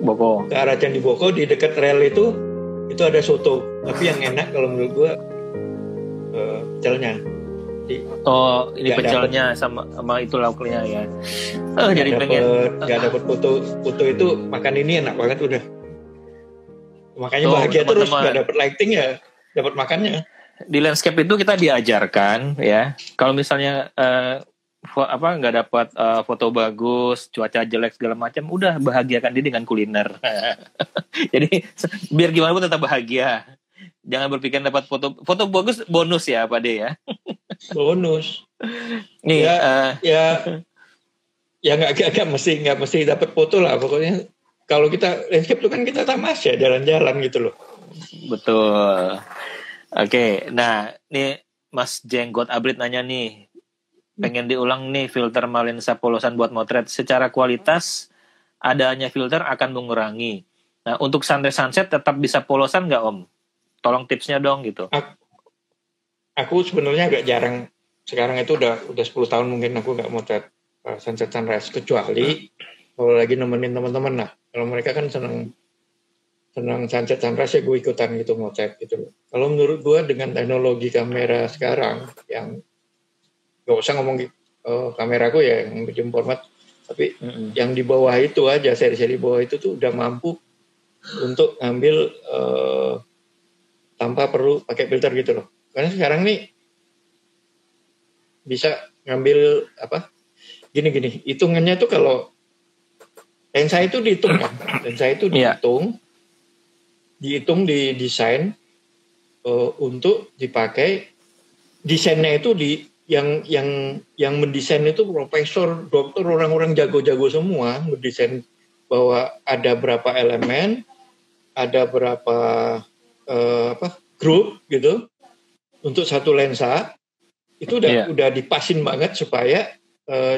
Boko. Ke arah Candi Boko di dekat rel itu ada soto. Tapi yang enak kalau menurut gue pecelnya. Oh, ini pecelnya sama itu lauknya ya. Jadi pengen. Gak dapet foto itu makan ini enak banget udah. Makanya bahagia teman-teman. Terus gak dapet lighting ya dapat makannya. Di landscape itu kita diajarkan ya. Kalau misalnya nggak dapat foto bagus, cuaca jelek segala macam, udah bahagiakan diri dengan kuliner. Jadi biar gimana pun tetap bahagia. Jangan berpikir dapat foto bagus bonus ya Pak De ya. Bonus. Nih ya nggak mesti dapat foto lah pokoknya. Kalau kita landscape itu kan kita tamasya jalan-jalan gitu loh. Betul. Oke, nah nih Mas Jenggot Abrit nanya nih, pengen diulang nih filter Malensa polosan buat motret. Secara kualitas adanya filter akan mengurangi. Nah untuk sunset tetap bisa polosan nggak Om? Tolong tipsnya dong gitu. Aku sebenarnya agak jarang. Sekarang itu udah 10 tahun mungkin aku nggak motret sunset sunrise, kecuali kalau lagi nemenin teman-teman lah. Kalau mereka kan senang sunset sunrise ya gue ikutan gitu motret gitu. Kalau menurut gue dengan teknologi kamera sekarang yang nggak usah ngomong kameraku ya yang medium format, tapi yang di bawah itu aja seri-seri bawah itu tuh udah mampu untuk ngambil tanpa perlu pakai filter gitu loh. Karena sekarang nih bisa ngambil gini hitungannya tuh kalau lensa itu dihitung kan, dihitung di desain untuk dipakai. Desainnya itu yang mendesain itu profesor, dokter, orang-orang jago-jago semua mendesain bahwa ada berapa elemen, ada berapa grup gitu untuk satu lensa itu udah dipasin banget supaya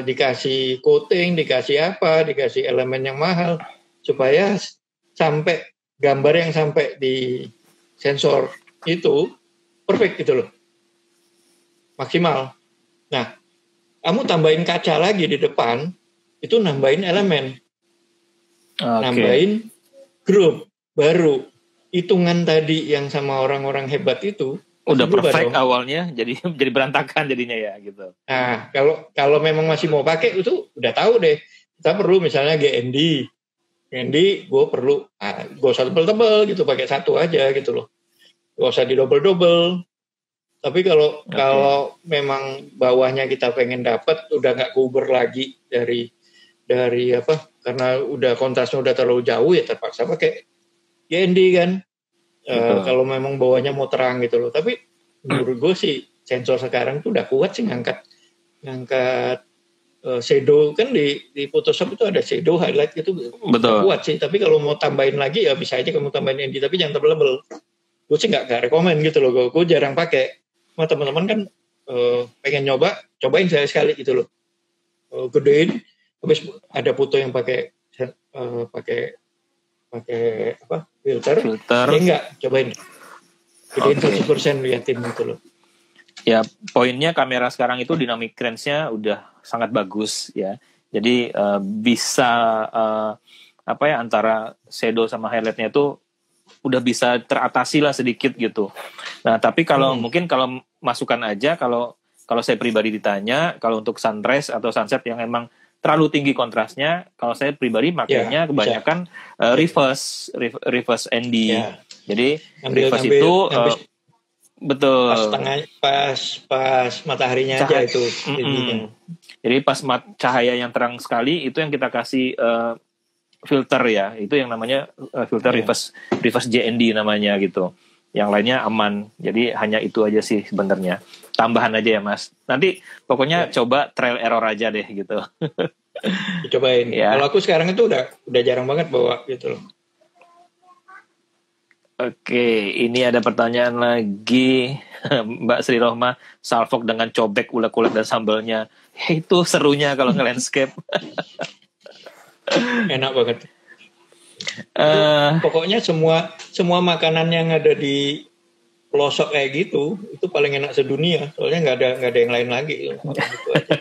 dikasih coating, dikasih elemen yang mahal supaya sampai gambar yang sampai di sensor itu perfect gitu loh, maksimal. Nah, kamu tambahin kaca lagi di depan itu nambahin elemen, nambahin grup baru. Hitungan tadi yang sama orang-orang hebat itu udah perfect awalnya, jadi berantakan jadinya ya gitu. Nah, kalau memang masih mau pakai itu udah tahu deh. Kita perlu misalnya GND gue perlu gue usah tebel-tebel gitu, pakai satu aja gitu loh. Gak usah di double-double. Tapi kalau memang bawahnya kita pengen dapat udah nggak kuber lagi dari karena udah kontrasnya udah terlalu jauh ya terpaksa pakai GND kan. Kalau memang bawahnya mau terang gitu loh. Tapi menurut gue sih sensor sekarang tuh udah kuat sih ngangkat shadow kan di Photoshop itu ada shadow highlight gitu. Betul. Kuat sih. Tapi kalau mau tambahin lagi ya bisa aja kamu tambahin ND tapi jangan tebel-tebel. Gue sih nggak rekomen gitu loh. Gue jarang pakai. Sama teman-teman kan pengen cobain sekali gitu loh. Gedein. Habis ada foto yang pakai filter. Ya enggak, cobain. Gedein 100% liatin gitu loh. Ya, poinnya kamera sekarang itu dynamic range-nya udah sangat bagus ya. Jadi bisa antara shadow sama highlight-nya itu udah bisa teratasi lah sedikit gitu. Nah, tapi kalau mungkin kalau masukan aja kalau saya pribadi ditanya, kalau untuk sunrise atau sunset yang emang terlalu tinggi kontrasnya, kalau saya pribadi makanya kebanyakan reverse ND. Yeah. Jadi reverse itu betul. Pas mataharinya aja itu. Jadi pas cahaya yang terang sekali itu yang kita kasih filter ya. Itu yang namanya filter reverse JND namanya gitu. Yang lainnya aman. Jadi hanya itu aja sih sebenarnya. Tambahan aja ya Mas. Nanti pokoknya coba trial error aja deh gitu. Cobain. Ya. Kalau aku sekarang itu udah jarang banget bawa gitu loh. Oke, ini ada pertanyaan lagi. Mbak Sri Rohma, salfok dengan cobek, ulek-ulek dan sambalnya. Itu serunya kalau nge-landscape. Enak banget. Pokoknya semua makanan yang ada di pelosok kayak gitu itu paling enak sedunia. Soalnya nggak ada yang lain lagi. Gitu aja.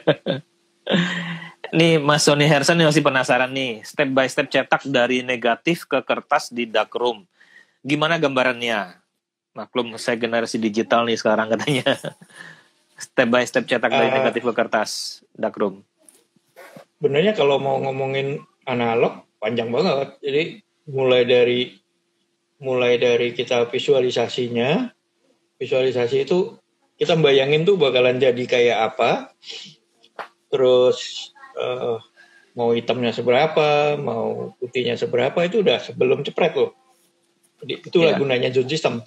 Nih Mas Sony Hersan masih penasaran nih, step by step cetak dari negatif ke kertas di darkroom. Gimana gambarannya? Maklum saya generasi digital nih sekarang katanya. Step by step cetak dari negatif ke kertas darkroom. Sebenarnya kalau mau ngomongin analog panjang banget. Jadi mulai dari kita visualisasi itu kita bayangin tuh bakalan jadi kayak apa, terus mau hitamnya seberapa, mau putihnya seberapa, itu udah sebelum cepret loh. Jadi itulah gunanya zone system.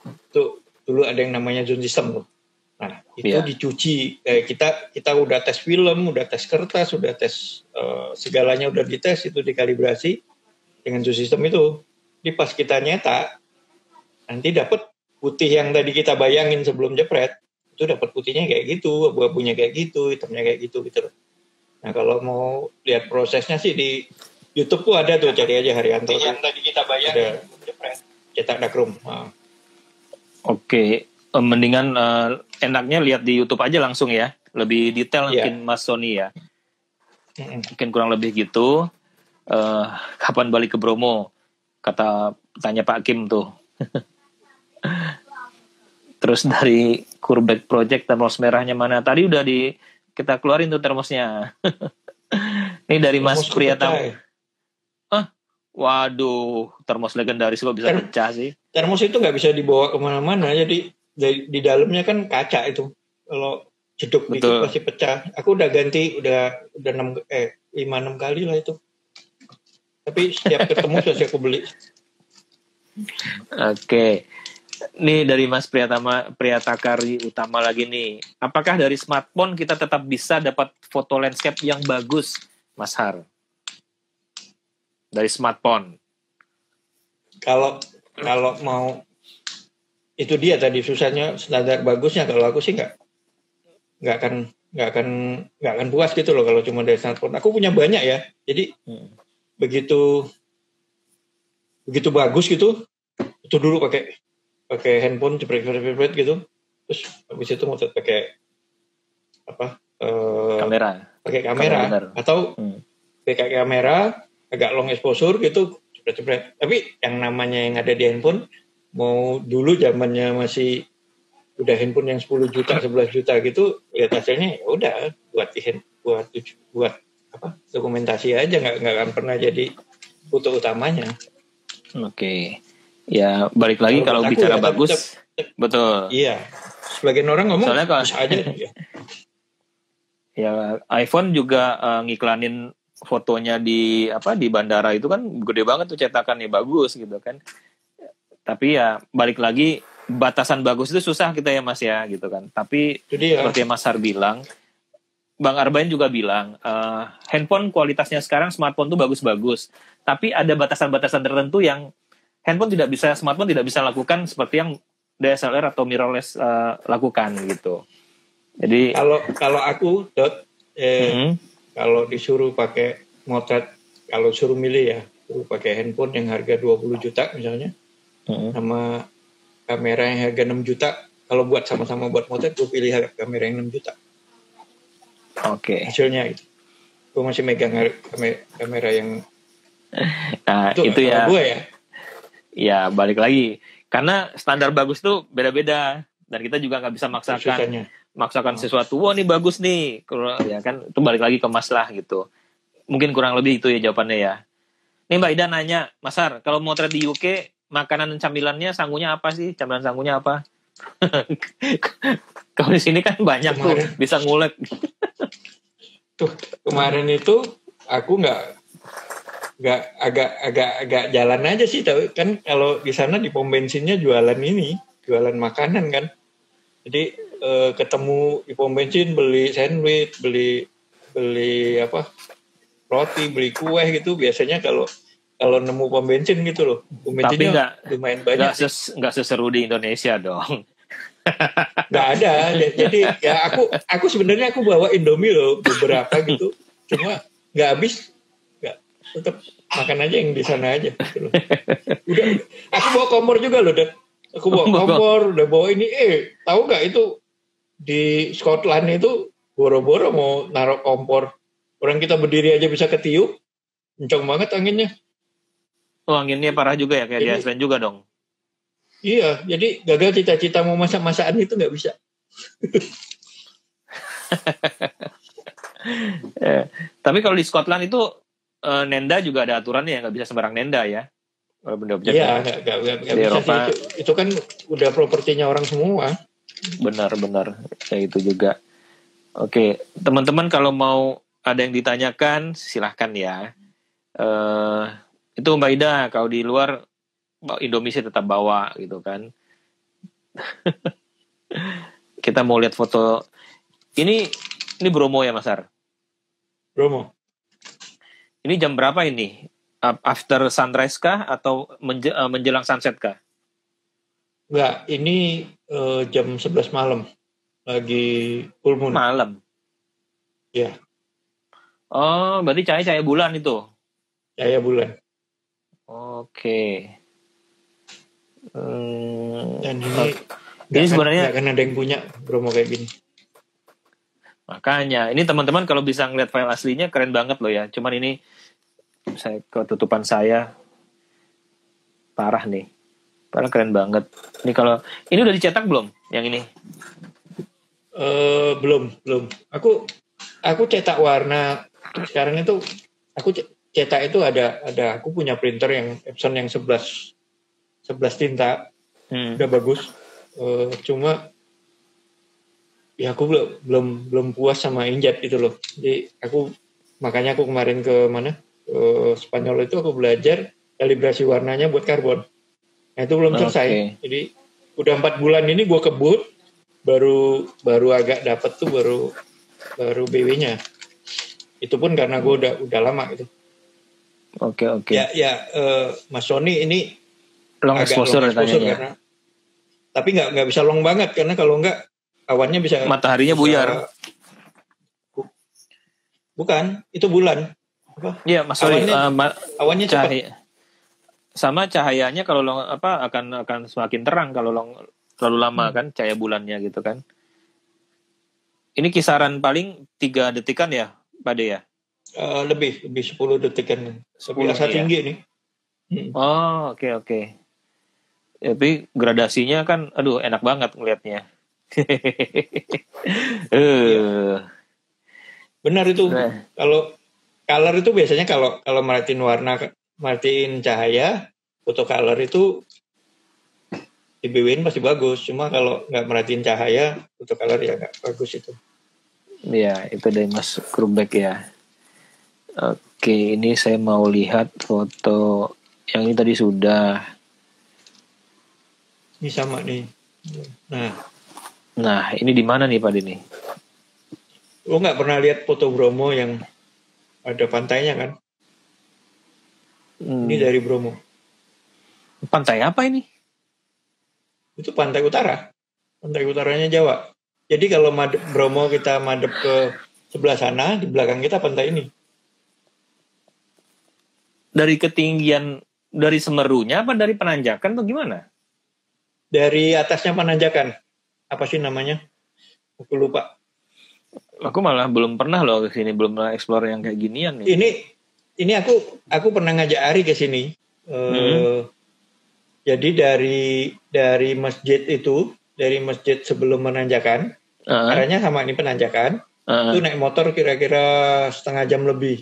Itu dulu ada yang namanya zone system loh. Nah, itu dicuci. Kita udah tes film, udah tes kertas, udah tes segalanya udah dites, itu dikalibrasi dengan zone system itu. Jadi pas kita nyetak, nanti dapat putih yang tadi kita bayangin sebelum jepret, itu dapat putihnya kayak gitu, abu-abunya kayak gitu, hitamnya kayak gitu gitu. Nah, kalau mau lihat prosesnya sih di YouTube tuh ada tuh, cari aja Haryanto. Yang tadi kita bayangin jepret, cetak darkroom. Nah. Oke. Mendingan enaknya lihat di YouTube aja langsung ya, lebih detail mungkin Mas Sony ya. Mungkin kurang lebih gitu. Kapan balik ke Bromo? Tanya Pak Kim tuh. Terus dari Kurbek Project termos merahnya mana? Tadi udah kita keluarin tuh termosnya. Ini dari Mas Priyatama. Waduh, termos legendaris kok bisa pecah sih? Termos itu nggak bisa dibawa kemana-mana, jadi di dalamnya kan kaca itu, kalau jeduk dikit pasti pecah. Aku udah ganti udah 5-6 kali lah itu, tapi setiap ketemu pasti aku beli. Oke, nih dari Mas Priyatakari Utama lagi nih, apakah dari smartphone kita tetap bisa dapat foto landscape yang bagus, Mas Har? Dari smartphone, kalau mau, itu dia tadi susahnya standar bagusnya. Kalau aku sih nggak akan puas gitu loh kalau cuma dari smartphone. Aku punya banyak ya, jadi begitu bagus gitu, itu dulu pakai handphone jepret gitu, terus habis itu mau pakai apa? Kamera. Pakai kamera atau pakai kamera agak long exposure gitu, jepret. Tapi yang namanya yang ada di handphone, mau dulu zamannya masih udah handphone yang 10 juta 11 juta gitu, lihat hasilnya ya udah buat apa, dokumentasi aja, nggak akan pernah jadi foto utamanya. Oke. Ya balik lagi kalau bicara bagus, betul. Iya, sebagian orang ngomong bisa aja. Ya iPhone juga ngiklanin fotonya di bandara itu kan gede banget tuh, cetakannya bagus gitu kan. Tapi ya balik lagi, batasan bagus itu susah kita ya Mas ya gitu kan. Tapi seperti Mas Har bilang, Bang Arbain juga bilang, handphone kualitasnya sekarang, smartphone tuh bagus-bagus. Tapi ada batasan-batasan tertentu yang smartphone tidak bisa lakukan seperti yang DSLR atau mirrorless lakukan gitu. Jadi kalau aku kalau disuruh pakai motret, kalau suruh milih ya, suruh pakai handphone yang harga 20 juta misalnya, sama kamera yang harga 6 juta, kalau buat sama-sama buat motret, gue pilih kamera yang 6 juta. Oke. Hasilnya gitu. Gue masih megang kamera yang itu ya. Gue ya. Ya balik lagi, karena standar bagus tuh beda-beda, dan kita juga nggak bisa maksakan sesuatu. Wah ini bagus nih, ya kan, itu balik lagi ke Mas lah gitu. Mungkin kurang lebih itu ya jawabannya ya. Nih Mbak Ida nanya, Mas Har, kalau motret di UK, makanan dan camilannya, sangunya apa sih? Camilan sangunya apa? Kalau di sini kan banyak tuh, bisa ngulek. Tuh kemarin itu aku agak jalan aja sih, tapi kan kalau di sana di pom bensinnya jualan makanan kan. Jadi ketemu di pom bensin, beli sandwich, beli apa, roti, beli kue gitu. Biasanya kalau nemu pom bensin gitu loh, pom bensinnya lumayan banyak. Nggak seseru di Indonesia dong. Nggak ada. Jadi ya aku sebenarnya aku bawa Indomie loh beberapa gitu, cuma nggak habis. Tetap makan aja yang di sana aja gitu loh. Udah, aku bawa kompor juga loh, aku bawa kompor, udah bawa ini. Tahu nggak itu di Scotland itu boro-boro mau naruh kompor Orang kita berdiri aja bisa ketiup, kencang banget anginnya. Oh, anginnya parah juga ya, kayak di Jadi- Iceland juga dong. Iya, jadi gagal cita-cita mau masak-masakan itu nggak bisa. Tapi kalau di Scotland itu nenda juga ada aturannya ya, nggak bisa sembarang nenda ya. Kalau benda objek Iya, ya. nggak Di bisa Eropa. sih. Itu kan udah propertinya orang semua. Benar-benar kayak itu juga. Oke, teman-teman kalau mau ada yang ditanyakan silahkan ya. Itu Mbak Ida, kalau di luar Indomie sih tetap bawa gitu kan. Kita mau lihat foto. Ini Bromo ya Mas Ar? Bromo. Ini jam berapa ini? After sunrise kah atau menjelang sunset kah? Enggak, ini jam 11 malam. Lagi full moon. Malam. Iya. Oh, berarti cahaya bulan itu. Cahaya bulan. Oke. Dan ini sebenarnya nggak akan ada yang punya Bromo kayak gini. Makanya, ini teman-teman kalau bisa ngeliat file aslinya keren banget loh ya. Cuman ini ketutupan saya parah nih. Parah keren banget. Ini udah dicetak belum? Yang ini? Belum. Aku cetak warna sekarang itu. Aku cetak itu ada. Aku punya printer yang Epson yang 11 tinta. Udah bagus. Cuma ya aku belum puas sama inkjet itu loh. Jadi makanya aku kemarin ke mana? Spanyol itu aku belajar kalibrasi warnanya buat karbon. Nah itu belum selesai. Jadi udah 4 bulan ini gue kebut, baru agak dapet tuh baru BW-nya. Itu pun karena gue udah lama gitu. Oke. Ya Mas Sony ini long exposure karena, tapi nggak bisa long banget karena kalau nggak awannya bisa mataharinya buyar. Bukan, itu bulan. Iya, Mas sorry. Awannya cepat. Sama cahayanya kalau akan semakin terang kalau terlalu lama kan cahaya bulannya gitu kan. Ini kisaran paling 3 detikan ya, Pak De ya? Lebih 10 detikan. Biasa tinggi nih. Oh, oke. Tapi gradasinya kan aduh enak banget ngelihatnya. Benar itu. Kalau color itu biasanya kalau merhatiin cahaya, foto color itu di BW-in pasti bagus. Cuma kalau nggak merhatiin cahaya, foto color ya nggak bagus itu. Iya, itu dari Mas Krubek ya. Oke, ini saya mau lihat foto yang ini tadi sudah. Ini sama nih. Nah, ini di mana nih Pak Dini? Lo nggak pernah lihat foto Bromo yang ada pantainya kan? Ini dari Bromo. Pantai apa ini? Itu pantai utara. Pantai utaranya Jawa. Jadi kalau Bromo kita madep ke sebelah sana, di belakang kita pantai ini. Dari ketinggian, dari Semerunya apa dari penanjakan atau gimana? Dari atasnya penanjakan. Apa sih namanya? Aku lupa. Aku malah belum pernah loh ke sini, belum pernah explore yang kayak ginian nih. Ini aku pernah ngajak Ari ke sini. Jadi dari masjid itu, dari masjid sebelum menanjakan, arahnya sama ini penanjakan. Itu naik motor kira-kira setengah jam lebih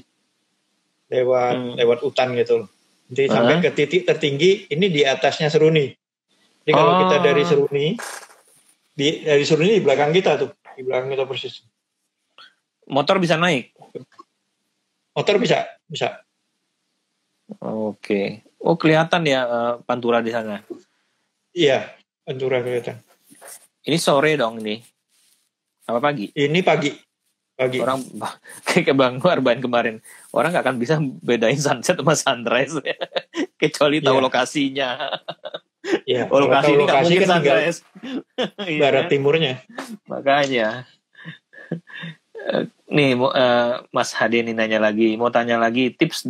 lewat hutan gitu. Jadi sampai ke titik tertinggi ini di atasnya Seruni. Jadi kalau kita dari Seruni di belakang kita tuh, di belakang kita persis. Motor bisa naik? Motor bisa. Oke. Oh kelihatan ya Pantura di sana? Iya, Pantura kelihatan. Ini sore dong ini? Apa pagi? Ini pagi. Orang kayak Bang Arban kemarin, orang nggak akan bisa bedain sunset sama sunrise kecuali tahu lokasinya. Ya, lokasi ini nggak mungkin kan sunrise. Barat timurnya. Makanya. Nih Mas Hadi ini nanya lagi, mau tanya lagi tips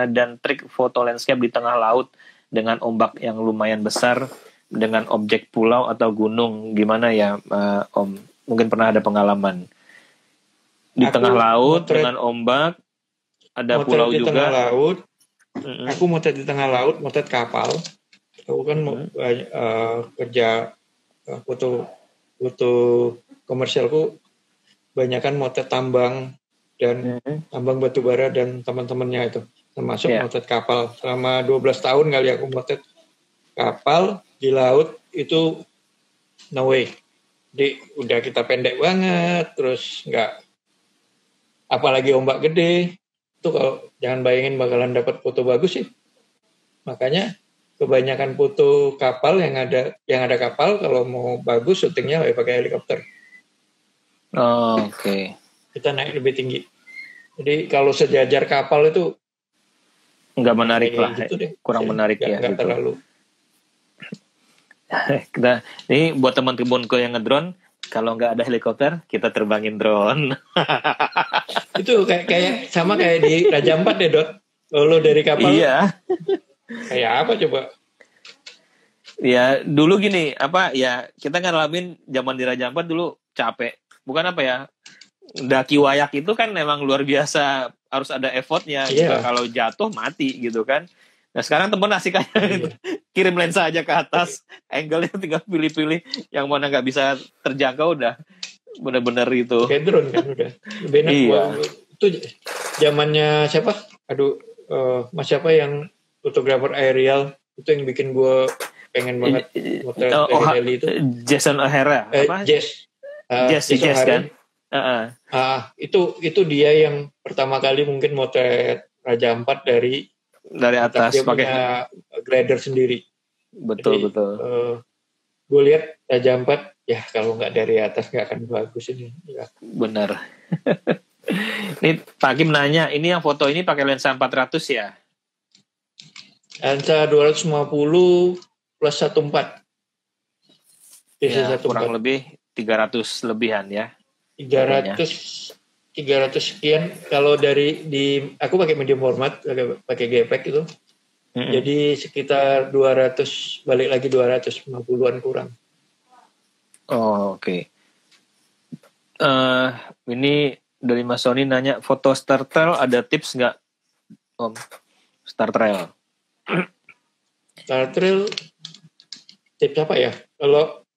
dan trik foto landscape di tengah laut dengan ombak yang lumayan besar dengan objek pulau atau gunung, gimana ya Om? Mungkin pernah ada pengalaman. Di tengah laut motret, dengan ombak, ada motret pulau di juga. tengah laut. Aku motret di tengah laut, motret kapal. Aku kan kerja foto komersialku banyak kan motret tambang dan tambang batu bara dan teman-temannya itu, termasuk motret kapal. Selama 12 tahun kali aku motret kapal di laut itu no way. Jadi udah kita pendek banget, terus nggak, apalagi ombak gede, itu kalau jangan bayangin bakalan dapat foto bagus sih. Makanya kebanyakan foto kapal yang ada kapal, kalau mau bagus syutingnya pakai helikopter. Oke. Kita naik lebih tinggi. Jadi kalau sejajar kapal itu nggak menarik lah, gitu deh. Kurang menarik ya. Nggak gitu. Terlalu. Kita ini buat teman tribunku yang ngedrone, kalau nggak ada helikopter kita terbangin drone. Itu kayak sama kayak di Raja Ampat deh, Dot. Lo dari kapal. Iya. Kayak apa coba? Ya dulu gini, kita ngalamin zaman di Raja Ampat dulu capek. Bukan daki wayak itu kan memang luar biasa, harus ada effortnya. Gitu. Kalau jatuh mati gitu kan. Nah sekarang temen asik aja kirim lensa aja ke atas, angle-nya tinggal pilih-pilih yang mana nggak bisa terjangkau, udah bener-bener itu. Kayak drone kan udah. Benar. Iya. Itu zamannya siapa? Mas siapa yang fotografer aerial itu yang bikin gue pengen banget motret dari itu. Jason O'Hara. Jess kan. Itu dia yang pertama kali mungkin motret Raja Ampat dari atas pakai glider sendiri. Betul. Gue lihat Raja Ampat, ya kalau nggak dari atas nggak akan bagus ini. Ya. Benar. Ini Pak Kim nanya, ini yang foto ini pakai lensa 400 ya? Lensa 250 plus 14. Ya, kurang lebih 300 lebihan ya. 300 sekian. Kalau aku pakai medium format, pakai GPEG itu. Jadi sekitar 200, balik lagi 250-an kurang. Oke. Ini dari Mas Sony nanya, foto Star Trail ada tips nggak, Om? Star Trail tips apa ya? Kalau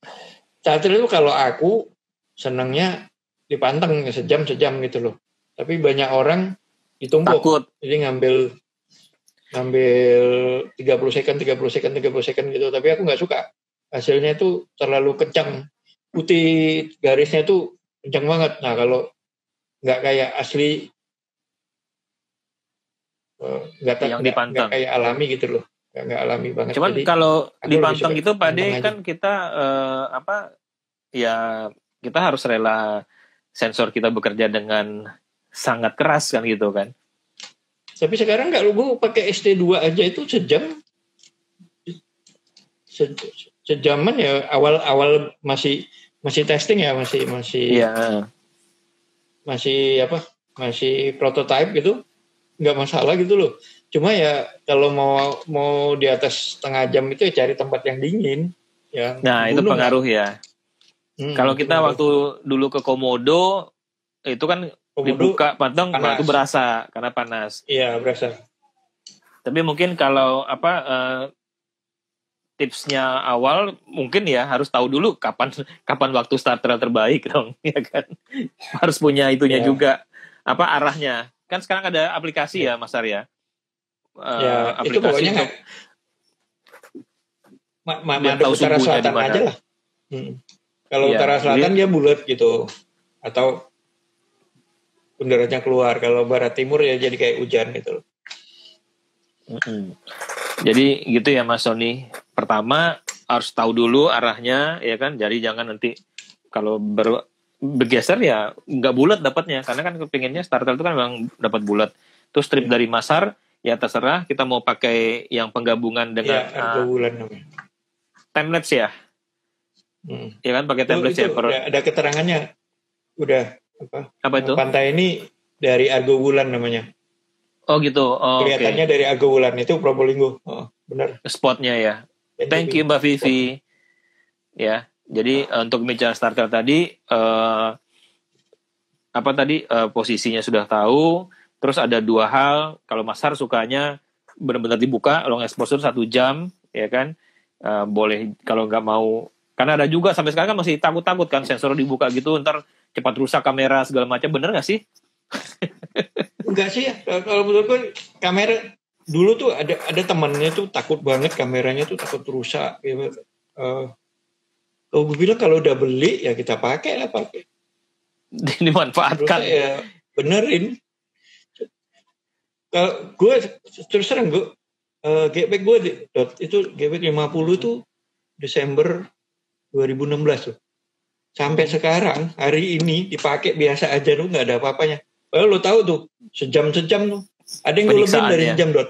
Star Trail itu, kalau aku senangnya dipanteng sejam gitu loh. Tapi banyak orang ditumpuk. Takut. Jadi ngambil 30 second gitu. Tapi aku nggak suka. Hasilnya itu terlalu kencang. Putih garisnya itu kencang banget. Nah kalau nggak kayak asli, nggak kayak alami gitu loh. Nggak alami banget. Cuman jadi, kalau dipanteng gitu Pak De, kan kita kita harus rela sensor kita bekerja dengan sangat keras kan gitu kan. Tapi sekarang kalau gue pakai SD2 aja itu sejaman ya, awal masih testing ya, masih prototype gitu, nggak masalah gitu loh. Cuma ya kalau mau di atas setengah jam itu ya cari tempat yang dingin. Nah itu pengaruh ya. Kalau kita waktu dulu ke Komodo itu kan dibuka panteng, itu berasa karena panas. Iya berasa. Tapi mungkin kalau tipsnya awal mungkin ya harus tahu dulu kapan waktu start trail terbaik dong, ya kan. Harus punya itunya juga, arahnya. Kan sekarang ada aplikasi ya Mas Arya. Aplikasi itu pokoknya untuk madep utara selatan aja lah. Kalau utara selatan dia bulat gitu, atau bundarannya keluar. Kalau barat timur ya jadi kayak hujan gitu loh. Jadi gitu ya Mas Sony. Pertama harus tahu dulu arahnya, ya kan. Jadi jangan nanti kalau bergeser ya nggak bulat dapatnya, karena kan kepinginnya starter itu kan memang dapat bulat. Terus strip dari Masar ya terserah kita mau pakai yang penggabungan dengan timelapse ya. Ya kan pakai timelapse ya. Ada keterangannya. Udah apa itu? Pantai ini dari Argo Wulan namanya. Oh gitu. Kelihatannya dari Argo Wulan itu Probolinggo. Benar. Spotnya ya. Thank you Mbak Vivi. Ya. Jadi untuk bicara starter tadi apa tadi posisinya sudah tahu, terus ada dua hal, kalau Mas Har sukanya benar-benar dibuka long exposure 1 jam, ya kan? Boleh kalau nggak mau, karena ada juga sampai sekarang kan masih takut-takut kan sensor dibuka gitu, ntar cepat rusak kamera segala macam, bener nggak sih? Enggak sih, kalau menurut gue kamera dulu tuh ada temannya tuh takut banget kameranya tuh takut rusak. Gitu. Kalau gue bilang kalau udah beli ya kita pakai. Dimanfaatkan. Rusak ya benerin. Kalau gue terus terang gue Geekback gue itu Geekback 50 tuh Desember 2016 tuh. Sampai sekarang hari ini dipakai biasa aja tuh nggak ada apa-apanya. Lo tahu tuh sejam-sejam tuh. Ada yang gue lebihin dari sejam dot.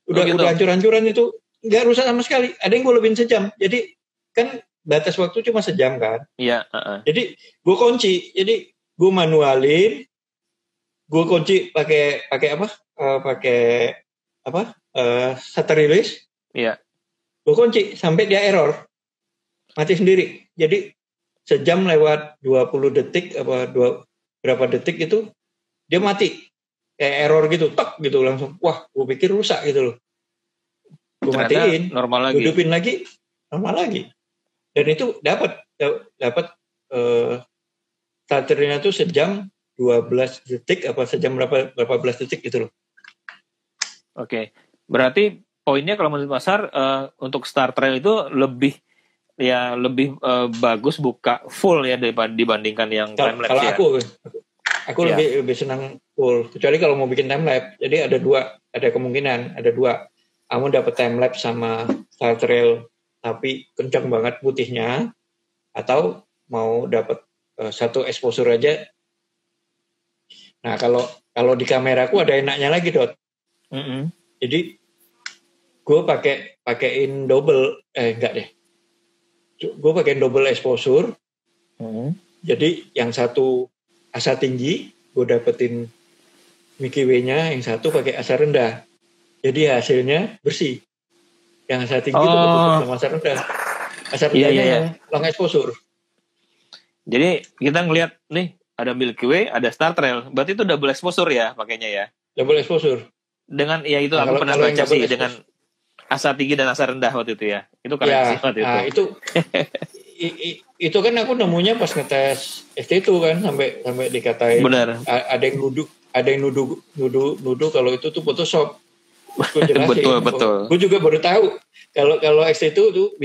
Udah hancur-hancuran itu nggak rusak sama sekali. Ada yang gue lebihin sejam. Jadi kan batas waktu cuma sejam kan. Iya. Jadi gue kunci. Jadi gue manualin. Gue kunci pakai apa? Pakai apa? Shutter release. Iya. Gue kunci sampai dia error. Mati sendiri. Jadi sejam lewat 20 detik apa berapa detik itu dia mati. Kayak error gitu, tek gitu langsung. Wah, gue pikir rusak gitu loh. Gue matiin, normal lagi. Gue hidupin lagi, normal lagi. Dan itu dapat starternya tuh sejam 12 detik apa sejam berapa belas detik gitu loh. Oke. Berarti poinnya kalau menurut Mas Har untuk Star Trail itu lebih bagus buka full ya dibandingkan yang time lapse ya. Kalau aku lebih senang full. Kecuali kalau mau bikin time lapse. Jadi ada kemungkinan ada dua. Kamu dapat time lapse sama Star Trail tapi kencang banget putihnya, atau mau dapat satu exposure aja. Nah kalau di kameraku ada enaknya lagi Dot. Jadi gue pakein double enggak deh. Gue pakein double exposure. Jadi yang satu asa tinggi, gue dapetin Mickey Way-nya, yang satu pakai asa rendah. Jadi hasilnya bersih. Yang asa tinggi itu sama asa rendah. Asa rendahnya yang long exposure. Jadi kita ngelihat nih ada Milky Way, ada Star Trail. Berarti itu double exposure ya pakainya ya? Double exposure. Dengan itu aku pernah baca sih dengan asa tinggi dan asa rendah waktu itu ya. Itu keren sih waktu itu. Itu kan aku nemunya pas ngetes ST2 kan sampai dikatain. Benar. Ada yang nuduh kalau itu tuh Photoshop. Betul. Gue juga baru tahu kalau ST2 tuh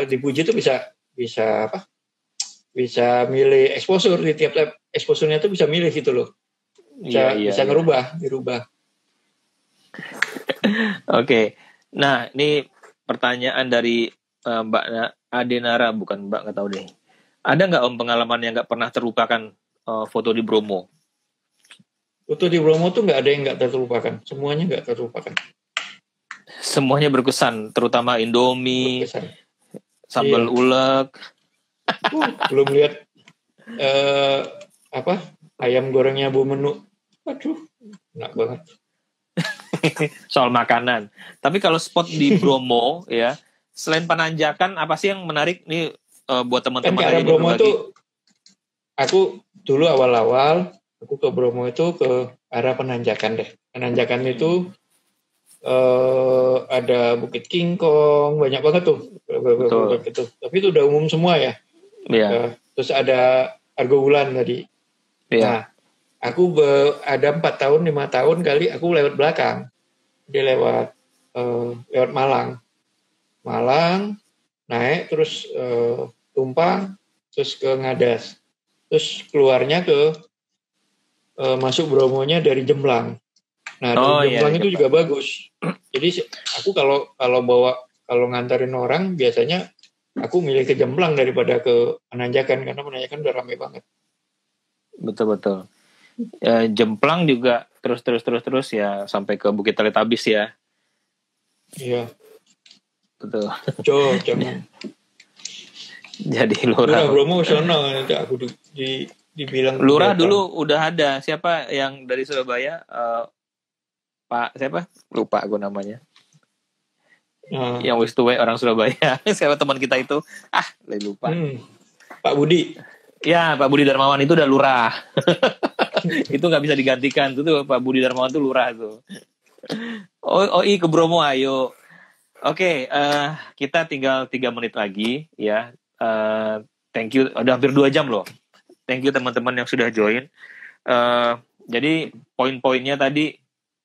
dipuji tuh bisa apa? Bisa milih exposure di tiap exposure-nya tuh bisa milih gitu loh. Bisa dirubah. Oke. Nah, ini pertanyaan dari Mbak Adenara, bukan Mbak, nggak tahu deh. Ada nggak pengalaman yang nggak pernah terlupakan foto di Bromo? Foto di Bromo tuh nggak ada yang nggak terlupakan. Semuanya nggak terlupakan. Semuanya berkesan, terutama Indomie, sambal ulek. Belum lihat ayam gorengnya Bu Menu. Aduh, enak banget. Soal makanan. Tapi kalau spot di Bromo ya, selain penanjakan, apa sih yang menarik nih buat teman-teman kan yang Bromo itu, aku dulu awal-awal aku ke Bromo itu ke arah penanjakan deh. Penanjakan itu ada Bukit Kingkong, banyak banget tuh. Gitu. Tapi itu udah umum semua ya. Iya. Terus ada Argowulan tadi. Iya. Nah, aku ada 4 tahun, 5 tahun kali aku lewat belakang. Dia lewat Malang, naik terus Tumpang, terus ke Ngadas, terus keluarnya ke masuk Bromonya dari Jemblang. Nah dari Jemblang itu juga bagus. Jadi aku kalau nganterin orang biasanya aku milih ke Jemblang daripada ke Penanjakan karena Penanjakan udah ramai banget. Betul. Jemplang juga terus ya sampai ke Bukit Teletabis ya. Iya. Betul. Jangan. Jadi Lurah Bromo sono nanti aku dibilang Lurah dulu udah ada. Siapa yang dari Surabaya? Pak siapa? Lupa aku namanya. Yang wis tuwe orang Surabaya. Siapa teman kita itu? Lupa. Pak Budi. Ya, Pak Budi Darmawan itu udah lurah. Itu nggak bisa digantikan. Itu tuh Pak Budi Darmawan tuh lurah tuh. OI ke Bromo, ayo. Oke, kita tinggal 3 menit lagi ya. Thank you, udah hampir 2 jam loh. Thank you teman-teman yang sudah join. Jadi poin-poinnya tadi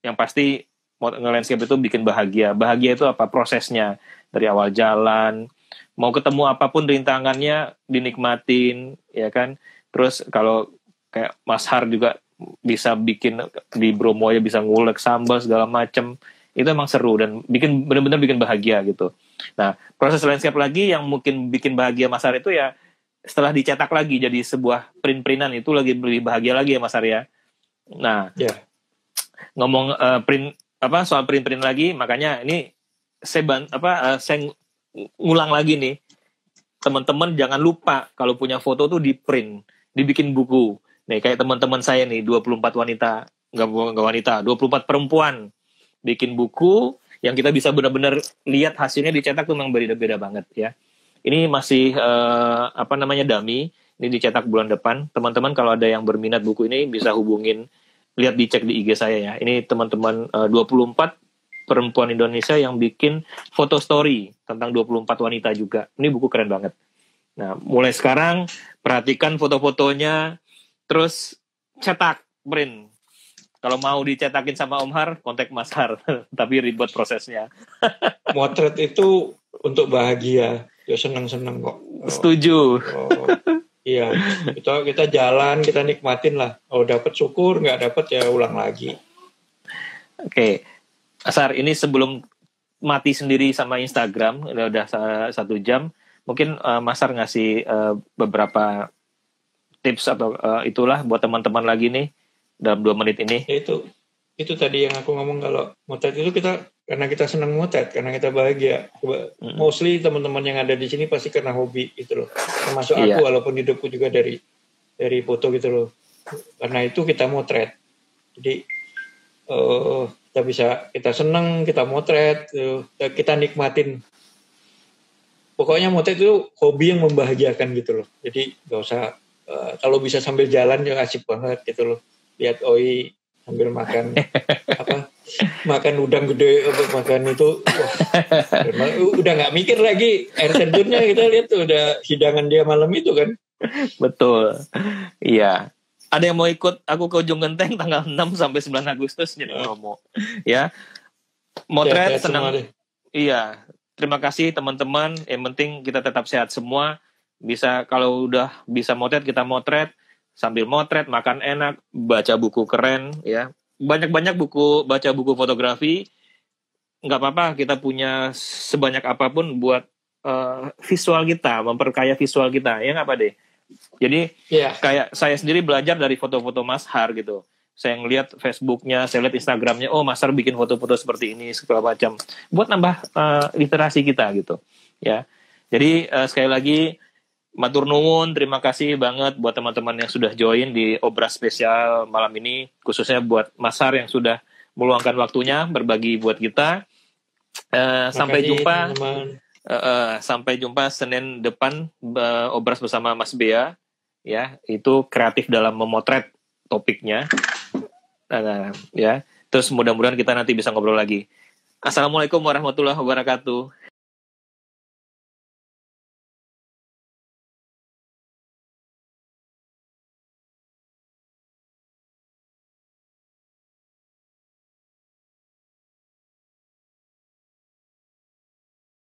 yang pasti nge-landscape itu bikin bahagia. Bahagia itu apa? Prosesnya. Dari awal jalan, mau ketemu apapun rintangannya dinikmatin, ya kan? Terus kalau kayak Mas Har juga bisa bikin di Bromo ya, bisa ngulek sambal segala macem, itu emang seru dan benar-benar bikin bahagia gitu. Nah, proses landscape lagi yang mungkin bikin bahagia Mas Har itu ya setelah dicetak lagi jadi sebuah print-printan, itu lagi lebih bahagia lagi ya Mas Har ya. Nah, ngomong soal print-print lagi, makanya ini saya ngulang lagi nih, teman-teman jangan lupa kalau punya foto tuh di print, dibikin buku. Nih kayak teman-teman saya nih 24 wanita, enggak wanita, 24 perempuan bikin buku yang kita bisa benar-benar lihat hasilnya dicetak tuh memang beda-beda banget ya. Ini masih dummy, ini dicetak bulan depan. Teman-teman kalau ada yang berminat buku ini bisa hubungin, lihat dicek di IG saya ya. Ini teman-teman 24 perempuan Indonesia yang bikin foto story tentang 24 wanita juga. Ini buku keren banget. Nah, mulai sekarang perhatikan foto-fotonya, terus cetak, print. Kalau mau dicetakin sama Om Har, kontak Mas Har. Tapi ribet prosesnya. Motret itu untuk bahagia. Ya seneng-seneng kok. Setuju. Iya, kita jalan, kita nikmatin lah. Kalau dapat syukur, nggak dapat ya ulang lagi. Oke. Asar, ini sebelum mati sendiri sama Instagram, udah 1 jam, mungkin Mas Ar ngasih beberapa tips atau itulah buat teman-teman lagi nih dalam 2 menit ini. Ya itu tadi yang aku ngomong, kalau motret itu karena kita senang motret, karena kita bahagia. Mostly teman-teman yang ada di sini pasti karena hobi gitu loh. Termasuk aku, walaupun hidupku juga dari foto gitu loh. Karena itu kita motret. Jadi kita senang, kita motret, kita nikmatin. Pokoknya motret itu hobi yang membahagiakan gitu loh. Jadi nggak usah, kalau bisa sambil jalan ya asik banget gitu loh. Lihat OI sambil makan makan udang gede, makan itu, udah nggak mikir lagi air terjunnya. Kita lihat tuh udah hidangan dia malam itu kan. Betul, iya. Ada yang mau ikut aku ke Ujung Genteng tanggal 6 sampai 9 Agustus jadi promo. Ya. Motret senang. Iya. Terima kasih teman-teman. Yang penting kita tetap sehat semua. Bisa, kalau udah bisa motret, kita motret. Sambil motret, makan enak, baca buku keren ya. Banyak-banyak baca buku fotografi. Enggak apa-apa, kita punya sebanyak apapun buat visual kita, memperkaya visual kita. Ya enggak apa deh. Jadi kayak saya sendiri belajar dari foto-foto Mas Har gitu. Saya ngeliat Facebooknya, saya lihat Instagramnya, oh Mas Har bikin foto-foto seperti ini segala macam. Buat nambah literasi kita gitu. Ya. Jadi sekali lagi matur nuwun, terima kasih banget buat teman-teman yang sudah join di Obras spesial malam ini, khususnya buat Mas Har yang sudah meluangkan waktunya berbagi buat kita. Sampai jumpa. Sampai jumpa Senin depan, Obras bersama Mas Bea ya, itu kreatif dalam memotret topiknya ya. Terus mudah-mudahan kita nanti bisa ngobrol lagi. Assalamualaikum warahmatullahi wabarakatuh.